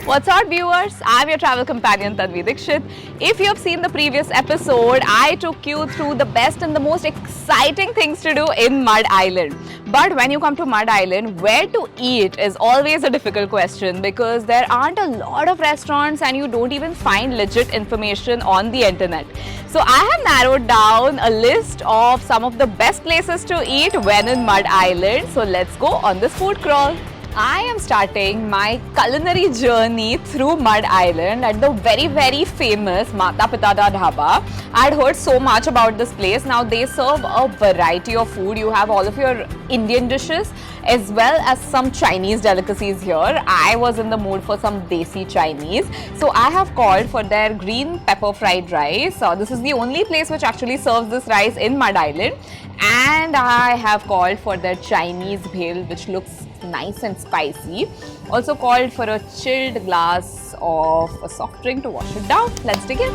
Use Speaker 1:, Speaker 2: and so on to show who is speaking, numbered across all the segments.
Speaker 1: What's up, viewers? I'm your travel companion Tanvi Dikshit. If you have seen the previous episode, I took you through the best and the most exciting things to do in Mud Island. But when you come to Mud Island, where to eat is always a difficult question because there aren't a lot of restaurants and you don't even find legit information on the internet. So I have narrowed down a list of some of the best places to eat when in Mud Island. So let's go on this food crawl. I am starting my culinary journey through Mud Island at the very famous Mata Pita Da Dhaba. I had heard so much about this place. Now they serve a variety of food. You have all of your Indian dishes as well as some Chinese delicacies here. I was in the mood for some desi Chinese. So I have called for their green pepper fried rice. This is the only place which actually serves this rice in Mud Island. And I have called for their Chinese bhel, which looks nice and spicy. Also called for a chilled glass of a soft drink to wash it down. Let's dig in.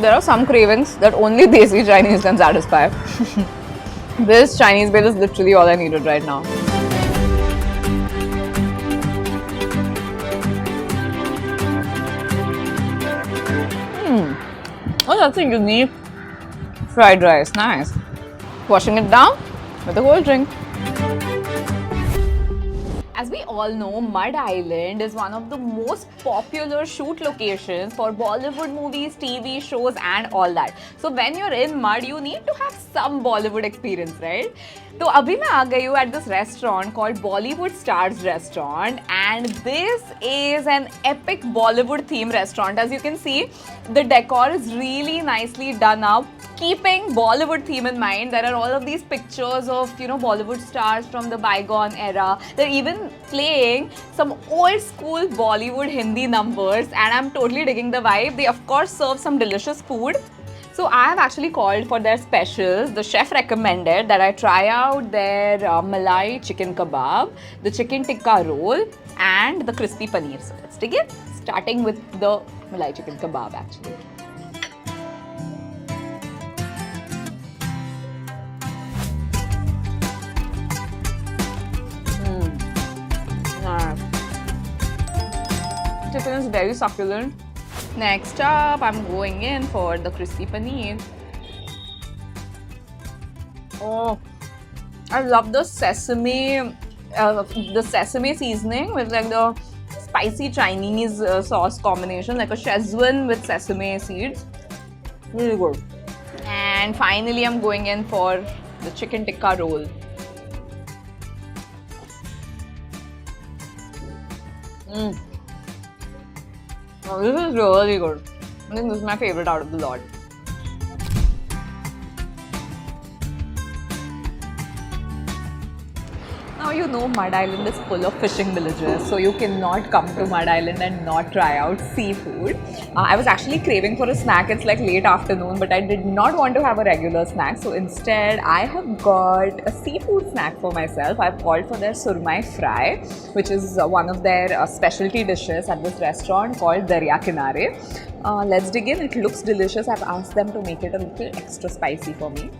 Speaker 1: There are some cravings that only desi Chinese can satisfy. This Chinese bhel is literally all I needed right now. Oh, that's a unique fried rice. Nice. Washing it down with a cold drink. As we all know, Mud Island is one of the most popular shoot locations for Bollywood movies, TV shows and all that. So when you're in Mud, you need to have some Bollywood experience, right? So abhi main aa gayi hu at this restaurant called Bollywood Stars Restaurant, and this is an epic Bollywood theme restaurant. As you can see, the decor is really nicely done up, keeping Bollywood theme in mind. There are all of these pictures of, Bollywood stars from the bygone era. They're even playing some old school Bollywood Hindi numbers, and I'm totally digging the vibe. They of course serve some delicious food. So I have actually called for their specials. The chef recommended that I try out their Malai chicken kebab, the chicken tikka roll and the crispy paneer. So let's dig in, starting with the Malai chicken kebab actually. Chicken is very succulent. Next up, I'm going in for the crispy paneer. Oh, I love the sesame seasoning with like the spicy Chinese sauce combination, like a Szechuan with sesame seeds. Really good. And finally, I'm going in for the chicken tikka roll. Oh, this is really good. I think this is my favorite out of the lot. Now you know Mud Island is full of fishing villages, so you cannot come to Mud Island and not try out seafood. I was actually craving for a snack. It's like late afternoon, but I did not want to have a regular snack, so instead I have got a seafood snack for myself. I've called for their surmai fry, which is one of their specialty dishes at this restaurant called Darya Kinare. Let's dig in. It looks delicious. I've asked them to make it a little extra spicy for me.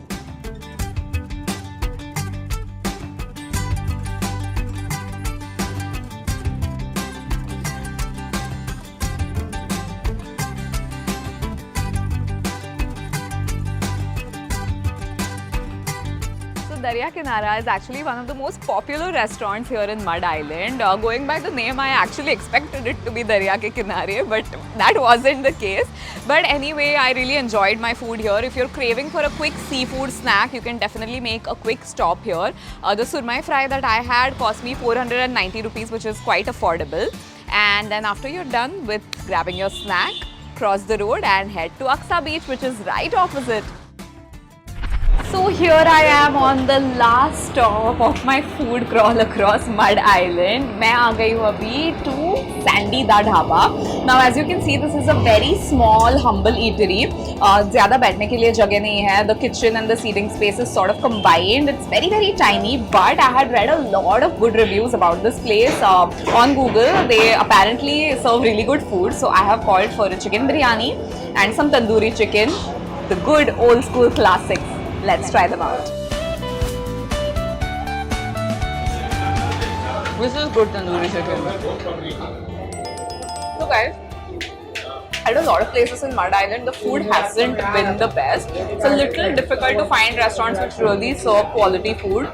Speaker 1: Darya Kinare is actually one of the most popular restaurants here in Mud Island. Going by the name, I actually expected it to be Darya Ke Kinare, but that wasn't the case. But anyway, I really enjoyed my food here. If you're craving for a quick seafood snack, you can definitely make a quick stop here. The surmai fry that I had cost me 490 rupees, which is quite affordable. And then after you're done with grabbing your snack, cross the road and head to Aksa Beach, which is right opposite. So here I am on the last stop of my food crawl across Mud Island. मैं आ गई हूँ अभी to Sandy Da Dhaba. Now as you can see, this is a very small, humble eatery. ज़्यादा बैठने के लिए जगह नहीं है. The kitchen and the seating space is sort of combined. It's very tiny, but I had read a lot of good reviews about this place on Google. They apparently serve really good food. So I have called for a chicken biryani and some tandoori chicken, the good old school classics. Let's try them out. This is good tandoori chicken. So guys, at a lot of places in Mud Island, the food hasn't been the best. It's a little difficult to find restaurants which really serve quality food.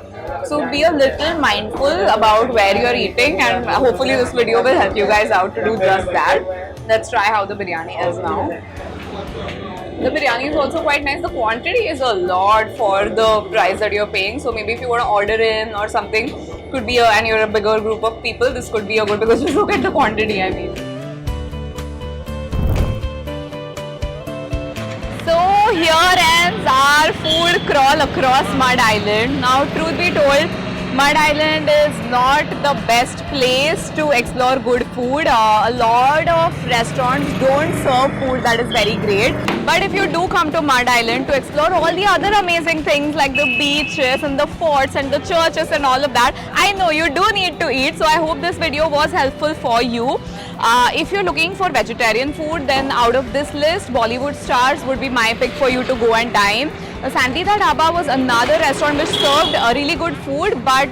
Speaker 1: So be a little mindful about where you're eating, and hopefully this video will help you guys out to do just that. Let's try how the biryani is now. The biryani is also quite nice. The quantity is a lot for the price that you're paying. So maybe if you want to order in or something, could be and you're a bigger group of people, this could be a good, because just look at the quantity, I mean. So here ends our food crawl across Mud Island. Now, truth be told, Mud Island is not the best place to explore good food. A lot of restaurants don't serve food that is very great. But if you do come to Mud Island to explore all the other amazing things like the beaches and the forts and the churches and all of that, I know you do need to eat. So I hope this video was helpful for you. If you're looking for vegetarian food, then out of this list, Bollywood Stars would be my pick for you to go and dine. Sandita Dhaba was another restaurant which served really good food, but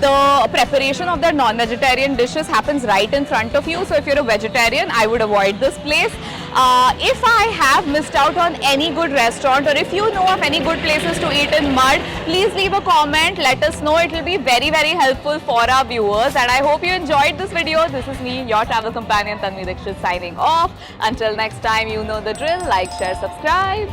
Speaker 1: the preparation of their non-vegetarian dishes happens right in front of you. So if you're a vegetarian, I would avoid this place. If I have missed out on any good restaurant, or if you know of any good places to eat in Mud, please leave a comment. Let us know. It will be very, very helpful for our viewers. And I hope you enjoyed this video. This is me, your travel companion Tanvi Dixit, signing off. Until next time, you know the drill. Like, share, subscribe.